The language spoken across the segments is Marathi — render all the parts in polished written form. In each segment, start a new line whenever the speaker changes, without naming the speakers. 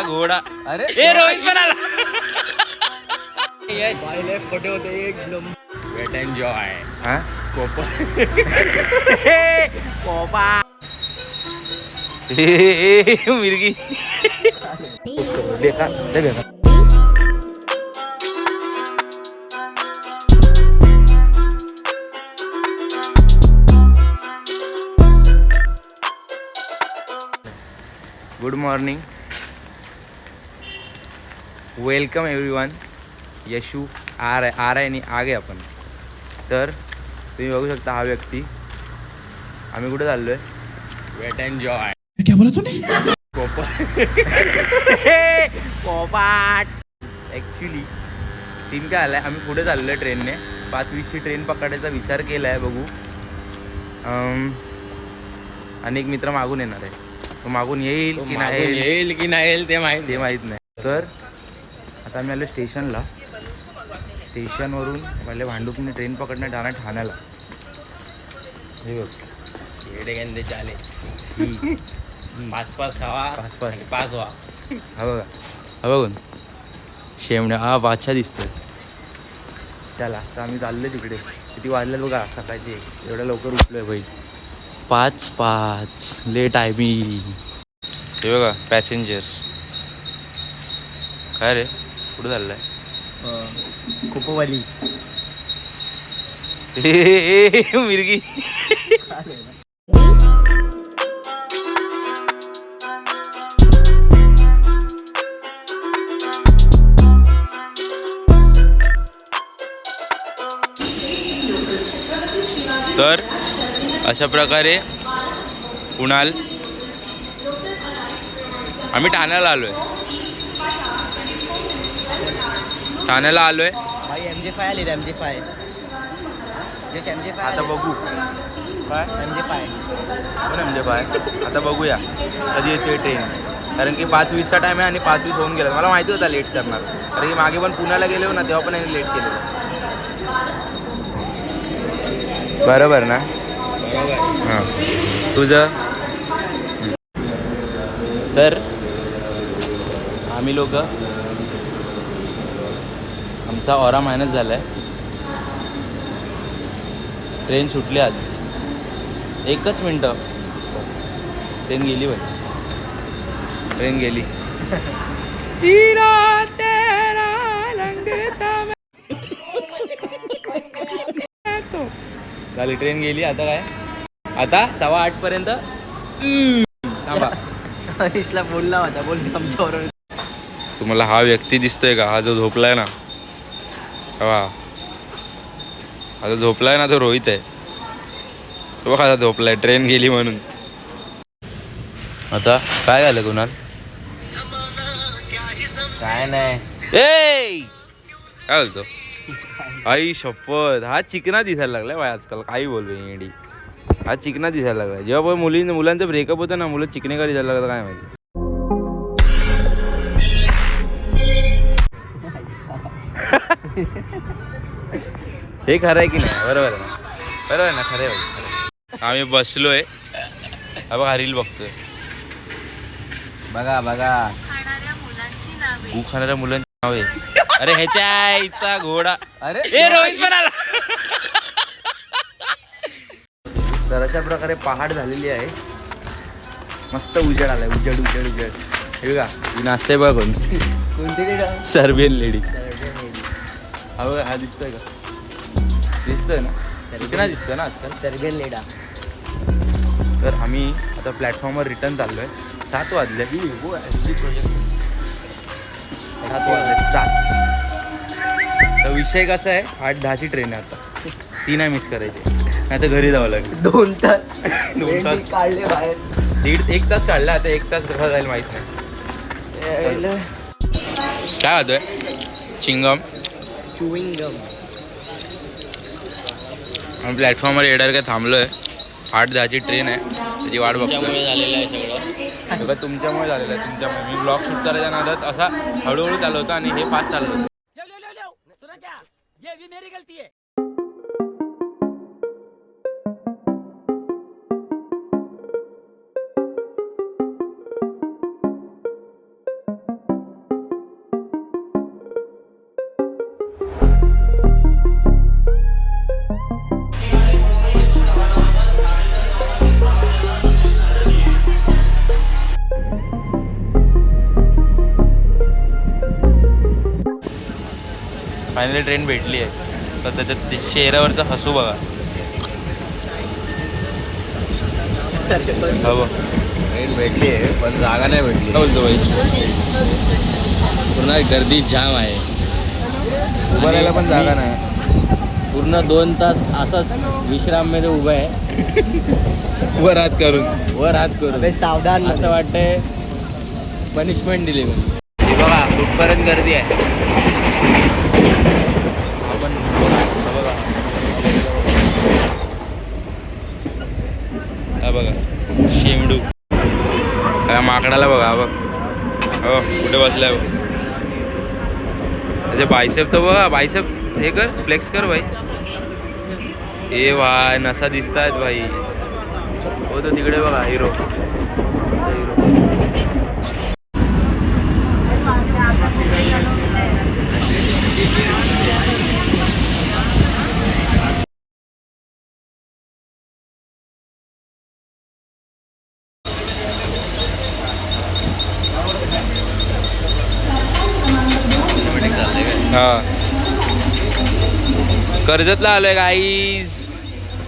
घोडा.
अरे
ए रोहित पण आला.
फोटो होते एक
वेट एन्जॉय.
हा
कोपा मिरगी.
देखा देखा
good morning, welcome everyone. Yashu आ रहा है नहीं आ गए आपण. तर तुम्ही बघू शकता हा व्यक्ती. आम्ही कुठे चाललोय? Wait enjoy.
क्या बोला तूने?
पोपाट. ॲक्च्युली सीन काय आलाय, आम्ही पुढे चाललोय ट्रेनने. 5:20ची ट्रेन पकडायचा विचार केला आहे. बघू. आणि एक मित्र मागून येणार आहे. तो मागून येईल की नाही
येईल ते
ते माहीत नाही. तर आता आम्ही आलो स्टेशनला. स्टेशनवरून पहिले भांडूपने ट्रेन पकडणं जाणार ठाण्याला. हे बघ
येडे गंदे चाले पाच खावा पाच व्हा.
हा बघा, हा बघून शेमण्या. हा बादशा दिसतोय. चला तर आम्ही चाललोय तिकडे. किती वाजले बघा, सकाळची. एवढ्या लवकर उठलोय भाई. 5:05 लेट आहे मी. हे बघा पॅसेंजर्स. काय रे कुठं चाललंय?
कुपवाली
मिरगी. तर अशा प्रकारे कुणाल आम्ही ठाण्याला आलोय.
भाई MG5 आली रे MG5. जस MG5
आता बघू काय
MG5
पण MG5 आता बघूया कधी येते ट्रेन. कारण की 5:20चा टाईम आहे आणि 5:20 होऊन गेला. मला माहिती होता लेट करणार. कारण की मागे पण पुण्याला गेलो ना, तेव्हा पण यांनी लेट केलेलं. बरोबर ना? हां तुझं. तर आम्ही लोक आमचा ऑरा मायनस झाला आहे. ट्रेन सुटली आज. 1 मिनटं ट्रेन गेली बाई. ट्रेन गेली. झाली ट्रेन गेली. आता काय? आता 7:15 पर्यंत थांबा.
अनिशला बोलला होता, बोलली आमच्यावर.
तुम्हाला हा व्यक्ती दिसतोय का? हा जो झोपलाय ना, हा जो झोपलाय ना, तो रोहित आहे. तो बघा झोपलाय ट्रेन गेली म्हणून. आता काय झालं कुणाल?
काय नाही.
ए काय बोलतो? आई शपथ, हा चिकना दिसायला लागलाय बाय आजकाल. काही बोलतो येडी. हा चिकना दिसायला लागलाय. जेव्हा पण मुलांचं ब्रेकअप होतं ना, मुलं चिकने का दिसायला लागलं काय माहिती. हे खरं आहे की नाही? बरोबर आहे ना? बरोबर आहे ना? खरं आहे. आम्ही बसलोय. हा बघा रील बघतोय.
बघा
गु खाणाऱ्या मुलांची नावे. अरे ह्याच्या आईचा घोडा.
अरे
ए रोहित पण आला. तर अशा प्रकारे पहाट झालेली आहे. मस्त उजेड आलाय. उजेड. हे बघा ही नाचते बघा.
कोणती
सर्बियन लेडी. हा बघा हा दिसतोय का? दिसतोय ना? चिकना दिसतोय ना आजकाल.
सर्बियन लेडा.
तर आम्ही आता प्लॅटफॉर्मवर रिटर्न चाललोय. 7 वाजले. 7. तर विषय कसा आहे, 8:10ची ट्रेन आहे आता. ती नाही मिस करायची, नाही तर घरी जावं लागेल.
2 तास
2 तास
काढले बाहेर.
1 तास काढला. आता 1 तास कसा जाईल माहीत नाही. काय होतोय? चिंगम. आम्ही प्लॅटफॉर्मवर येणार काय थांबलोय. 8:10ची ट्रेन आहे, त्याची वाट बघतोय.
झालेलं आहे सगळं.
तुमच्यामुळे झालेलं आहे. तुमच्यामुळे मी ब्लॉग शूट करायच्या नादात असा हळूहळू चालू होता आणि हे फास्ट चाललं होतं. फायनली ट्रेन भेटली आहे. तर त्याच्यात ते चेहऱ्यावरचं हसू बघा. हो
ट्रेन भेटली आहे पण जागा नाही भेटली.
काय बोलतो भाई?
पूर्ण गर्दी जाम आहे.
उभं राहायला पण जागा नाही.
पूर्ण 2 तास असाच विश्राममध्ये उभं आहे.
वर हात करून.
वर हात करून.
अबे सावधान.
असं वाटतंय पनिशमेंट दिली मी.
हे बघा कुठपर्यंत गर्दी आहे. आपण हा बघा शेमडू. माकडाला बघा बघ. हो कुठे बसलाय बघ. त्याचे बायसेप तर बघा. बायसेप हे कर फ्लेक्स कर भाई. ए भाई नसा दिसतायत भाई. हो तो तिकडे बघा हिरो. हा कर्जतला आलोय गाईज.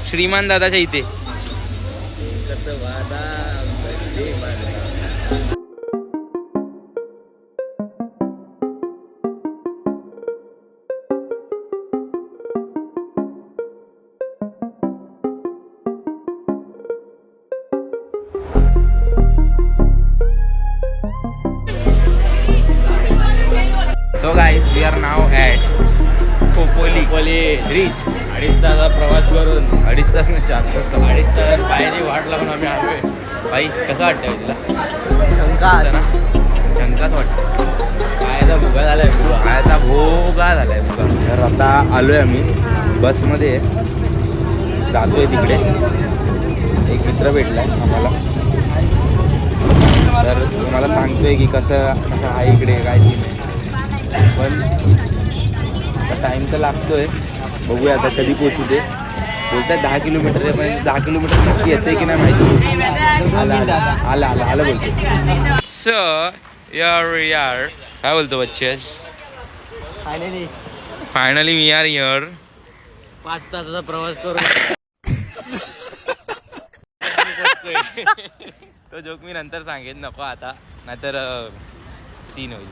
श्रीमान दादाच्या इथे. So guys, we are now at Khopoli rich.
2.5 तासाचा प्रवास करून
2.5 तास नाही 4 तास.
2.5 तास पायाची वाट लागून आम्ही आलोय.
भाई कसं वाटतंय तुला?
झंकास.
शंकाच वाटतं.
पायाचा भुगा झालाय पुरा.
पायाचा भोगा झालाय बघा. तर आता आलोय आम्ही बसमध्ये. जातोय तिकडे. एक मित्र भेटलाय आम्हाला. तर तुम्हाला सांगतोय की कसं कसं आहे इकडे काय सीन आहे. पण टाईम तर लागतोय. बघूया आता कधी पोचू दे. बोलतात 10 किलोमीटर आहे. पण 10 किलोमीटर नक्की येते की नाही माहिती. आलं बोलतो. सर यार काय बोलतो बच्चेस? Finally we are here.
5 तासाचा प्रवास करून
तो जोक मी नंतर सांगेन. नको आता नाहीतर सीन होईल.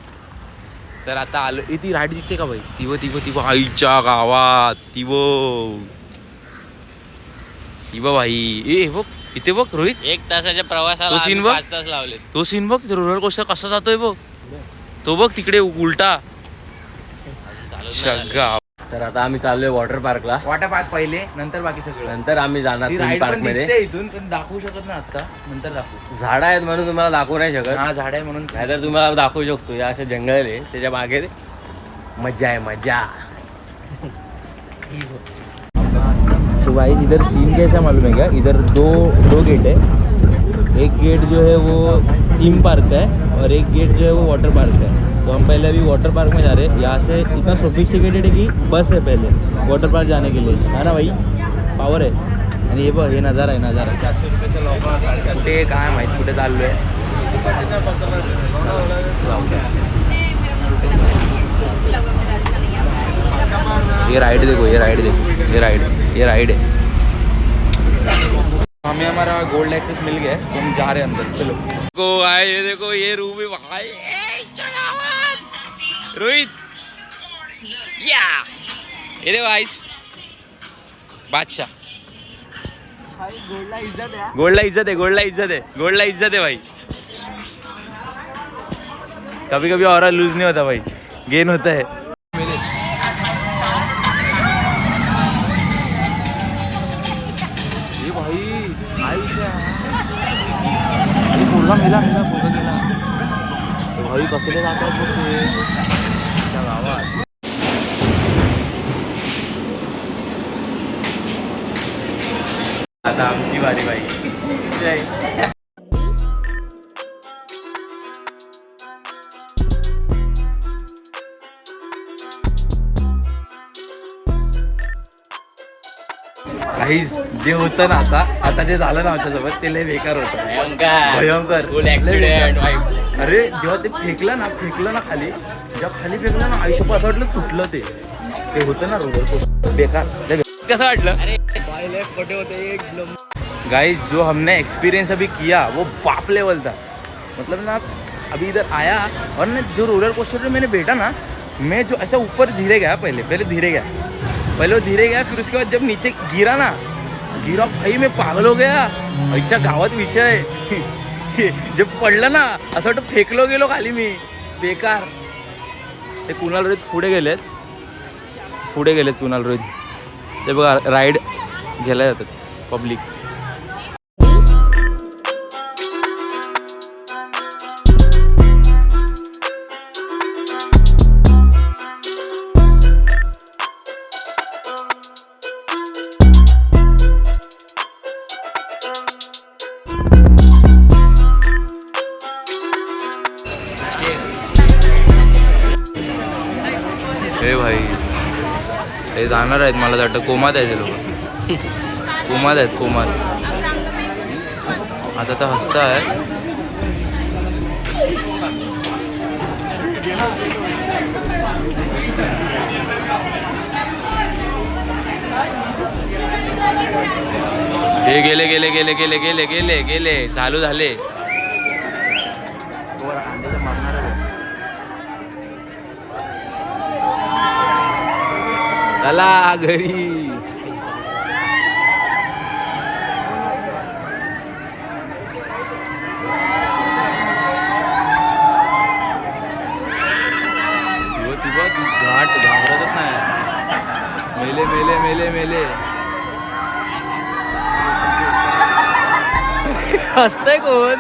तर आता आलो. ती राईड दिसते का भाई? तिवं आईच्या गावात तिवं भाई. ए बघ इथे बघ रोहित.
1 तासाच्या प्रवासाला
तो सीन
आम्ही
बघ.
5 तास लावले.
तो सीन बघ. रोलर कोस्टर कसा जातोय बघ. तो बघ तिकडे उलटा. गाव.
तर आता आम्ही चाललोय वॉटर पार्कला.
वॉटर पार्क पहिले नंतर बाकी सगळं.
नंतर आम्ही जाणार थीम पार्क मध्ये.
इथून पण दाखवू शकत ना आता. नंतर दाखवू.
झाडं आहेत म्हणून तुम्हाला दाखवू नाही शकत.
हा झाड आहे म्हणून.
नाहीतर तुम्हाला दाखवू शकतो. या असे जंगल आहे त्याच्या मागे मजा आहे मजा.
तो भाई इधर सीन कैसा मालूम है क्या? इधर दो गेट है. एक गेट जो है वो थीम पार्क है और एक गेट जो है वो वाटर पार्क है. तो हम पहले अभी वाटर पार्क में जा रहे हैं. यहाँ से इतना सोफिस्टिकेटेड है कि बस है पहले वाटर पार्क जाने के लिए. है ना भाई? पावर है. आणि हे बघ हे नजारा आहे. 400 रुपयाचं लोक. कुठे काय माहीत कुठे चाललो आहे. ये राइड देखो. ये राइड है. हमें हमारा गोल्ड एक्सेस मिल गया है तो हम जा रहे हैं अंदर. चलो को आए. ये देखो ये रूम है भाई. रोहित या ये देखो आइस बादशाह. गोल्डला इज्जत है भाई. कभी कभी और लूज नहीं होता भाई. गेन होता है. ये भाई पोरगा मेला भाई. कसले जातात बघ ते त्या गावात. आता आमची वारी बाई. जय. काहीच जे होतं ना आता जे झालं ना आमच्यासोबत ते लय बेकार होतं. भयंकर.
फुल ऍक्सिडेंट.
अरे जेव्हा ते फेकलं ना खाली. जेव्हा खाली फेकलं ना आयुष्य असं वाटलं तुटलं ते. ते होतं ना रोलर कोस्टर बेकार. कसं वाटलं
फोटे होते एक
गाइस? जो हमने एक्सपीरियंस अभी किया वो बाप लेवल था. मतलब ना अभी इधर आया और ना जो रोलर कोस्टर में मैंने बैठा ना, मैं जो ऐसा ऊपर धीरे गया, पहले धीरे गया, वो धीरे गया. फिर उसके बाद जब नीचे गिरा भाई मैं पागल हो गया. अच्छा गावात विषय जब पडलं ना असं वाटतं फेकलो गेलो खाली मी. बेकार. ते कुणाल रोहित पुढे गेलेत कुणाल रोहित. ते बघा राईड घ्यायला जातात पब्लिक. हे भाई हे जाणार आहेत मला वाटतं कोमात आहेत हे लोक. कोमात आता तर हसता आहे. हे गेले चालू झाले. चला घरी. घाट घाबरतच नाही. मेले हसतंय कोण?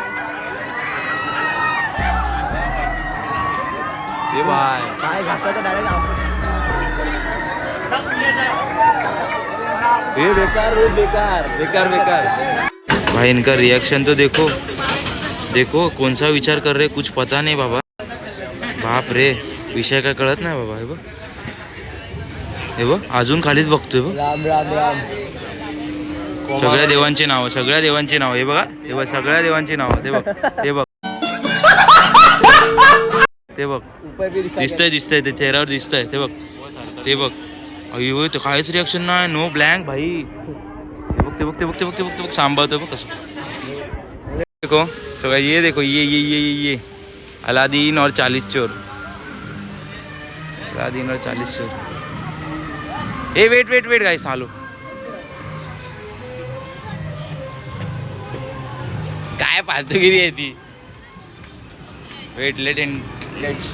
हे बाय
पाय घातला तर डायरेक्ट
ये बेकार भाई. इनका रिएक्शन तो देखो कौन सा विचार कर रहे कुछ पता नहीं बाबा. बाप रे विषय काय कळत नाही बाबा. हे बघ अजून खालीच बघतोय बघ.
राम
सगळ्या देवांची नाव हे बघा. सगळ्या देवांची नाव. ते बघ दिसतंय ते चेहऱ्यावर दिसतंय. ते बघ अयो ते काहीच रिॲक्शन नाही. नो ब्लँक भाई. ते बघ सांभाळतोय बघ कसं. देखो सगळं ये देखो ये अलादीन और 40 चोर. ए वेट गाइस चालू. काय फालतूगिरी आहे ती. वेट लेट्स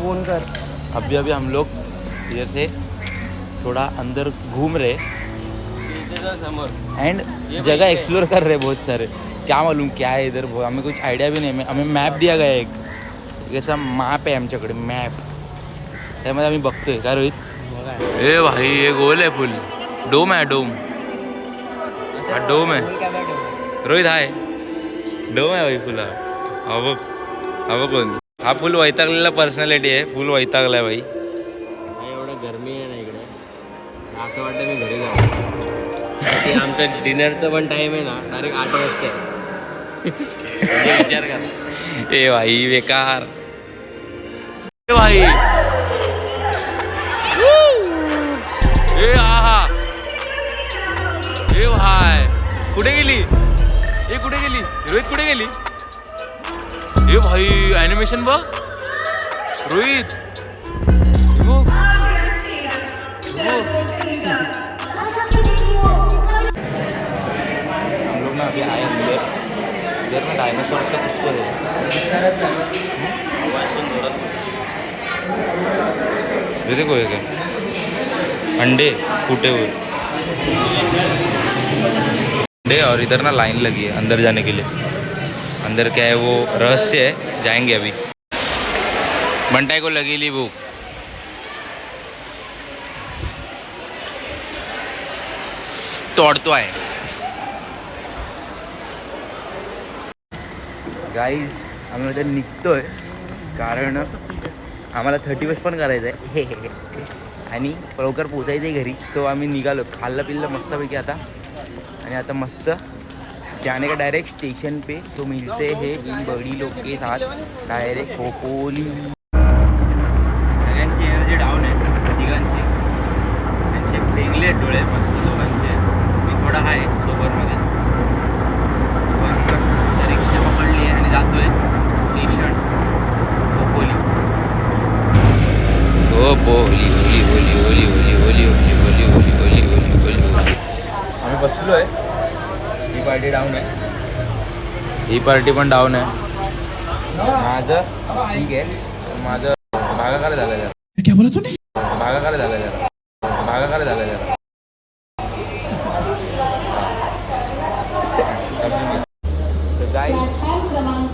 फोन कर.
अभी हम लोग इधर से थोड़ा अंदर घूम रहे एंड जगह एक्सप्लोर कर रहे बहुत सारे. क्या मालूम क्या है इधर, हमें कुछ आइडिया भी नहीं. हमें मॅप दिया गया एक जैसा मॅप आहे आमच्याकडे मॅप. त्यामध्ये आम्ही बघतोय. काय रोहित? ए भाई ये गोल आहे फुल. डोम आहे डोम आहे रोहित. आहे डोम आहे भाई फुल. हा बघ कोण हा फुल वैतागलेला पर्सनॅलिटी आहे. फुल वैतागलाय भाई.
एवढं गरमी आहे ना इकडे, असं वाटतं मी घरी जाऊ. आमचं डिनरचं पण टाइम आहे ना डायरेक्ट 8 वाजता. विचार कर.
ए भाई बेकार. ए भाई ए हा ए भाई कुठे गेली रोहित? कुठे गेली? ए भाई ॲनिमेशन बघ रोहित. हम लोग ना अभी आए अंदर में डायनासोर्स का कुछ तो है. ये देखो ये क्या अंडे फूटे हुए अंडे. और इधर ना लाइन लगी है अंदर जाने के लिए. अंदर क्या है वो रहस्य है, जाएंगे अभी. बंटाई को लगेली भूख. तोड़तो आहे. गाईज आम्ही उद्या निघतोय कारण आम्हाला 31 पण करायचं आहे आणि लवकर पोचायचं आहे घरी. सो आम्ही निघालो. खाल्लं पिल्लं मस्तपैकी आता. आणि आता मस्त जाने का डायरेक्ट स्टेशन पे तो मिलते हैं इन बड़ी लोग के साथ डायरेक्ट खोपोली. सगळ्यांची एनर्जी डाऊन आहे. दोघांची. त्यांचे वेगळे डोळे मस्त दोघांचे. मी थोडा आहे सोबरमध्ये, पण रिक्षा पकडली आहे आणि जातोय स्टेशन खोपोली. खोपोली ओली ओली ओली ओली ओली ओली ओली ओली ओली ओली ओली ओली. आम्ही बसलो आहे. ही पार्टी डाऊन आहे, ही पार्टी पण डाऊन आहे. माझं ठीक आहे, माझं भागाकार झालं जरा. क्या बोला तूने? भागाकार झालं जरा, भागाकार झालं जरा. तर गाईस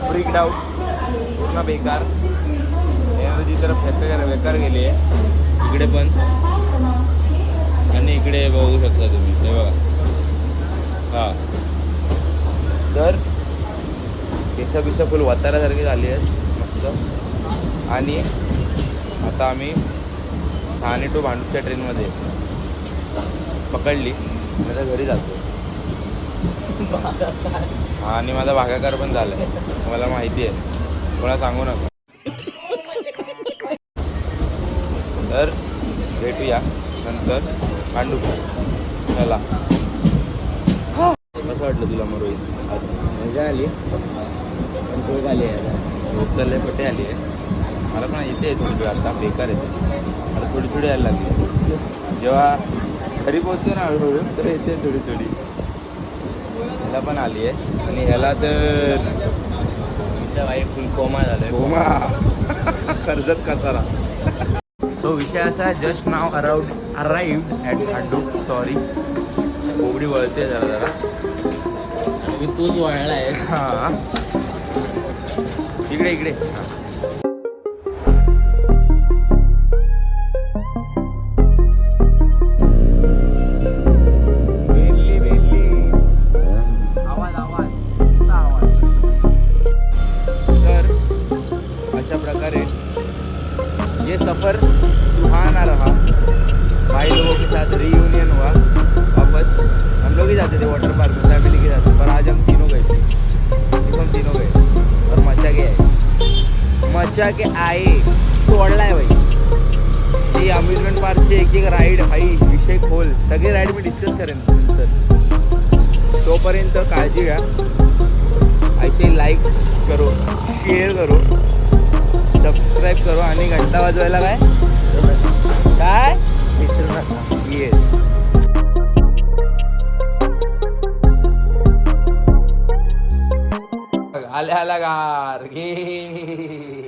फ्रीक्ड आउट, पूर्ण बेकार. एनर्जी तर बेकार गेली आहे. इकडे पण आणि इकडे बघू शकता तुम्ही, हे बघा. हां, तर केस बिस फुल वातारासारखी झाली आहेत मस्त. आणि आता आम्ही ठाणे टू भांडूपच्या ट्रेनमध्ये पकडली, आता घरी जातो. आणि माझा भागाकार पण झाला आहे, मला माहिती आहे, कोणा सांगू नका. तर भेटूया नंतर भांडूप. चला, कसं वाटलं तुला मग रोहित? आज
मजा आली, झोप आली आता.
झोप तर लय पटे आली आहे मला, पण येते थोडी थोडी. आता बेकार येते मला, थोडी थोडी यायला लागली. जेव्हा घरी पोहोचतो ना हळूहळू, तर येते थोडी थोडी. ह्याला पण आली आहे, आणि ह्याला तर
भाई फुल कोमा झालं.
कोमा कर्जत कसारा. सो विषय असा आहे, just now arrived at Bhandup. Sorry, बोबडी वळते जरा जरा,
आणि मी तूच वळला आहे.
हां, इकडे इकडे. तर अशा प्रकारे ये सफ़र सुहाना रहा. भाई लोगों के साथ रीयूनियन हुआ वापस. हम लोग ही जाते थे वाटर पार्क में फैमिली के साथ, पर आज हम तीनों गए थे. हम तीनों गए और मचा के आए. तोड़ला आहे भाई. ये अम्युजमेंट पार्कचे एक एक राईड भाई विषय खोल. सगळे राईड मी डिस्कस करेन नंतर. तोपर्यंत काळजी घ्या. ऐसे लाईक करो, शेअर करो, सबस्क्राईब करो, आणि घंटा वाजवायला काय विसरू नका. येस, आल्या गार घे.